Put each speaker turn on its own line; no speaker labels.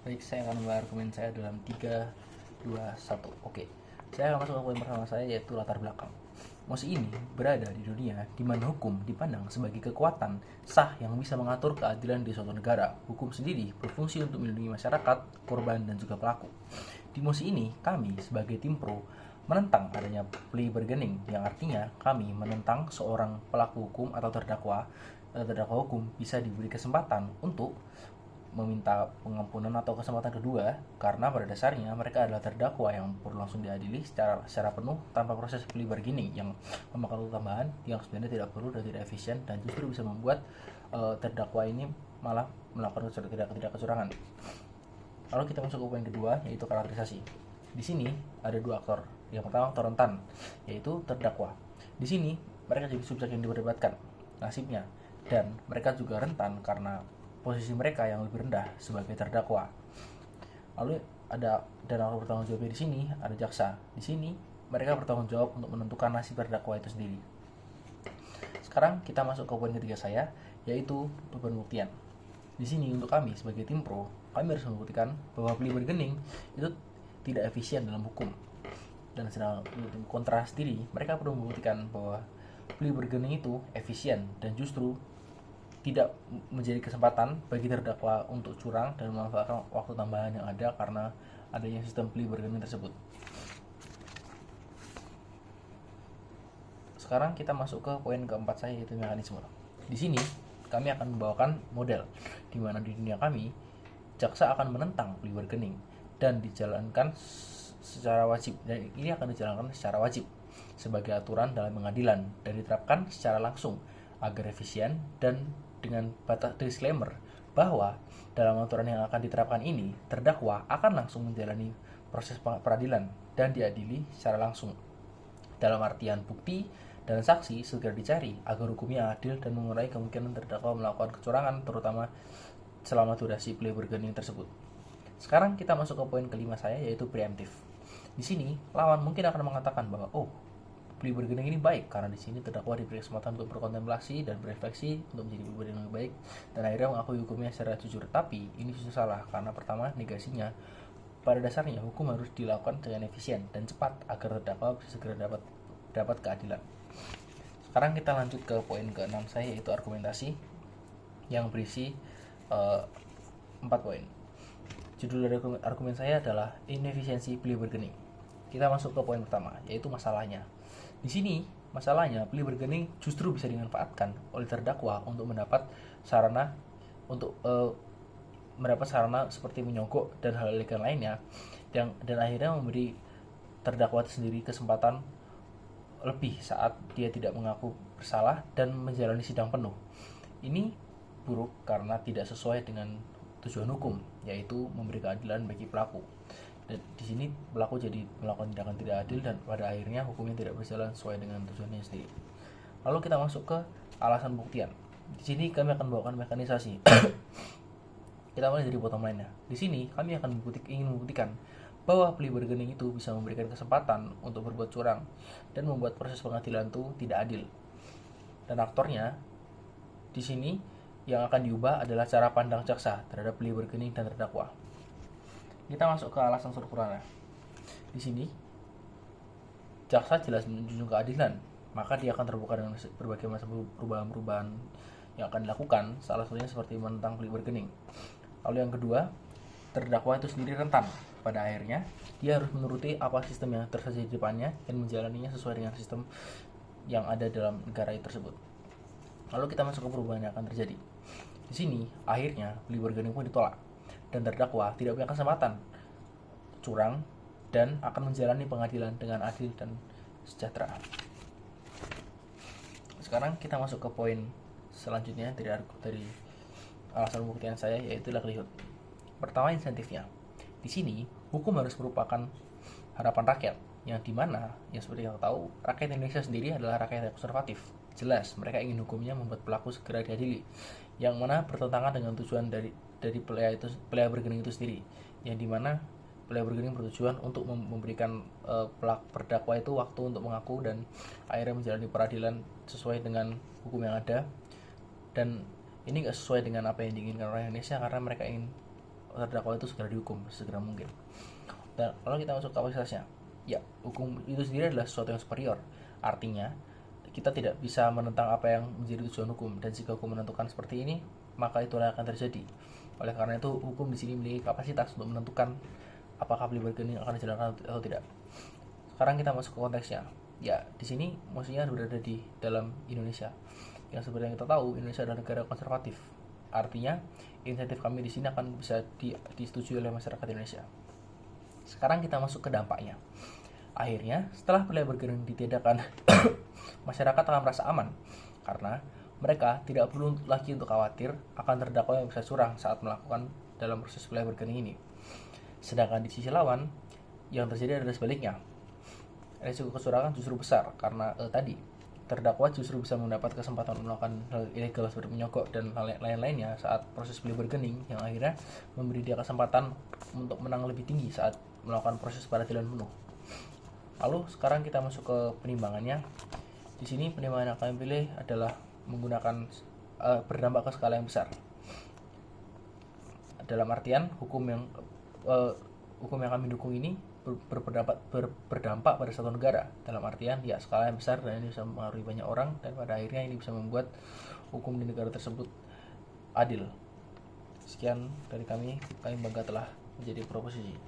Baik, saya akan membawa argumen saya dalam 3, 2, 1. Oke, saya akan masuk ke poin pertama saya, yaitu latar belakang. Mosi ini berada di dunia di mana hukum dipandang sebagai kekuatan sah yang bisa mengatur keadilan di suatu negara. Hukum sendiri berfungsi untuk melindungi masyarakat, korban, dan juga pelaku. Di mosi ini, kami sebagai tim pro menentang adanya plea bargaining, yang artinya kami menentang seorang pelaku hukum atau terdakwa hukum bisa diberi kesempatan untuk meminta pengampunan atau kesempatan kedua, karena pada dasarnya mereka adalah terdakwa yang perlu langsung diadili secara penuh tanpa proses plea bargaining yang memakan waktu tambahan yang sebenarnya tidak perlu dan tidak efisien, dan justru bisa membuat terdakwa ini malah melakukan tidak kecurangan. Lalu kita masuk ke poin kedua, yaitu karakterisasi. Di sini ada dua aktor. Yang pertama aktor rentan, yaitu terdakwa. Di sini mereka jadi subjek yang diperdebatkan nasibnya, dan mereka juga rentan karena posisi mereka yang lebih rendah sebagai terdakwa. Lalu ada dan orang bertanggung jawabnya di sini ada jaksa. Di sini mereka bertanggung jawab untuk menentukan nasib terdakwa itu sendiri. Sekarang kita masuk ke poin ketiga saya, yaitu pembuktian. Di sini untuk kami sebagai tim pro, kami harus membuktikan bahwa plea bargaining itu tidak efisien dalam hukum. Dan sedang kontra sendiri, mereka perlu membuktikan bahwa plea bargaining itu efisien dan justru tidak menjadi kesempatan bagi terdakwa untuk curang dan memanfaatkan waktu tambahan yang ada karena adanya sistem plea bargaining tersebut. Sekarang kita masuk ke poin keempat saya, yaitu mekanisme. Di sini kami akan membawakan model di mana di dunia kami jaksa akan menentang plea bargaining dan dijalankan secara wajib, dan ini akan dijalankan secara wajib sebagai aturan dalam pengadilan dan diterapkan secara langsung agar efisien, dan dengan batas disclaimer bahwa dalam aturan yang akan diterapkan ini terdakwa akan langsung menjalani proses peradilan dan diadili secara langsung. Dalam artian bukti dan saksi segera dicari agar hukumnya adil dan mengurangi kemungkinan terdakwa melakukan kecurangan, terutama selama durasi plea bargaining tersebut. Sekarang kita masuk ke poin kelima saya, yaitu preemptif. Di sini lawan mungkin akan mengatakan bahwa plea bargaining ini baik karena di sini terdakwa diberi kesempatan untuk berkontemplasi dan berefleksi untuk menjadi pribadi yang lebih baik dan akhirnya mengakui hukumnya secara jujur. Tapi ini justru salah karena pertama, negasinya pada dasarnya hukum harus dilakukan dengan efisien dan cepat agar terdakwa bisa segera dapat keadilan. Sekarang kita lanjut ke poin ke-6 saya, yaitu argumentasi yang berisi 4 poin. Judul dari argumen saya adalah inefisiensi plea bargaining. Kita masuk ke poin pertama, yaitu masalahnya. Di sini masalahnya plea bargaining justru bisa dimanfaatkan oleh terdakwa untuk mendapat sarana seperti menyogok dan hal ilegal lainnya, dan akhirnya memberi terdakwa itu sendiri kesempatan lebih saat dia tidak mengaku bersalah dan menjalani sidang penuh. Ini buruk karena tidak sesuai dengan tujuan hukum, yaitu memberi keadilan bagi pelaku. Dan di sini pelaku jadi melakukan tindakan tidak adil dan pada akhirnya hukumnya tidak berjalan sesuai dengan tujuannya sendiri. Lalu kita masuk ke alasan pembuktian. Di sini kami akan membawakan mekanisasi. Kita mulai dari bottom line-nya. Di sini kami akan ingin membuktikan bahwa plea bargaining itu bisa memberikan kesempatan untuk berbuat curang dan membuat proses pengadilan itu tidak adil. Dan aktornya di sini yang akan diubah adalah cara pandang jaksa terhadap plea bargaining dan terdakwa. Kita masuk ke alasan strukturalnya. Di sini jaksa jelas menjunjung keadilan, maka dia akan terbuka dengan berbagai macam perubahan-perubahan yang akan dilakukan, salah satunya seperti menentang plea bargaining. Lalu yang kedua, terdakwa itu sendiri rentan. Pada akhirnya dia harus menuruti apa sistem yang tersedia di depannya dan menjalaninya sesuai dengan sistem yang ada dalam negara tersebut. Lalu kita masuk ke perubahan yang akan terjadi. Di sini akhirnya plea bargaining pun ditolak dan terdakwa tidak punya kesempatan curang dan akan menjalani pengadilan dengan adil dan sejahtera. Sekarang kita masuk ke poin selanjutnya dari alasan pembuktian saya, yaitu likelihood. Pertama, insentifnya. Di sini hukum harus merupakan harapan rakyat, yang dimana yang seperti yang tahu rakyat Indonesia sendiri adalah rakyat yang konservatif. Jelas mereka ingin hukumnya membuat pelaku segera diadili, yang mana bertentangan dengan tujuan dari plea bargaining itu sendiri, yang dimana plea bargaining bertujuan untuk memberikan terdakwa itu waktu untuk mengaku dan akhirnya menjalani peradilan sesuai dengan hukum yang ada. Dan ini gak sesuai dengan apa yang diinginkan orang Indonesia, karena mereka ingin terdakwa itu segera dihukum segera mungkin. Dan kalau kita masuk kapasitasnya, ya hukum itu sendiri adalah sesuatu yang superior. Artinya kita tidak bisa menentang apa yang menjadi tujuan hukum, dan jika hukum menentukan seperti ini, maka itulah yang akan terjadi. Oleh karena itu, hukum di sini memiliki kapasitas untuk menentukan apakah plea bargaining akan dijalankan atau tidak. Sekarang kita masuk ke konteksnya. Ya, di sini maksudnya berada di dalam Indonesia. Yang seperti yang kita tahu, Indonesia adalah negara konservatif. Artinya, insentif kami di sini akan bisa disetujui oleh masyarakat Indonesia. Sekarang kita masuk ke dampaknya. Akhirnya, setelah plea bargaining ditiadakan, masyarakat akan merasa aman karena mereka tidak perlu lagi untuk khawatir akan terdakwa yang bisa curang saat melakukan dalam proses plea bargaining ini. Sedangkan di sisi lawan, yang terjadi adalah sebaliknya. Risiko kecurangan justru besar karena tadi terdakwa justru bisa mendapat kesempatan melakukan hal ilegal seperti menyogok dan lain-lainnya saat proses plea bargaining, yang akhirnya memberi dia kesempatan untuk menang lebih tinggi saat melakukan proses peradilan penuh. Lalu sekarang kita masuk ke penimbangannya. Di sini penimbangan yang kami pilih adalah menggunakan berdampak ke skala yang besar. Dalam artian hukum yang kami dukung ini berdampak pada satu negara. Dalam artian ya skala yang besar, dan ini bisa mempengaruhi banyak orang, dan pada akhirnya ini bisa membuat hukum di negara tersebut adil. Sekian dari kami bangga telah menjadi proposisi.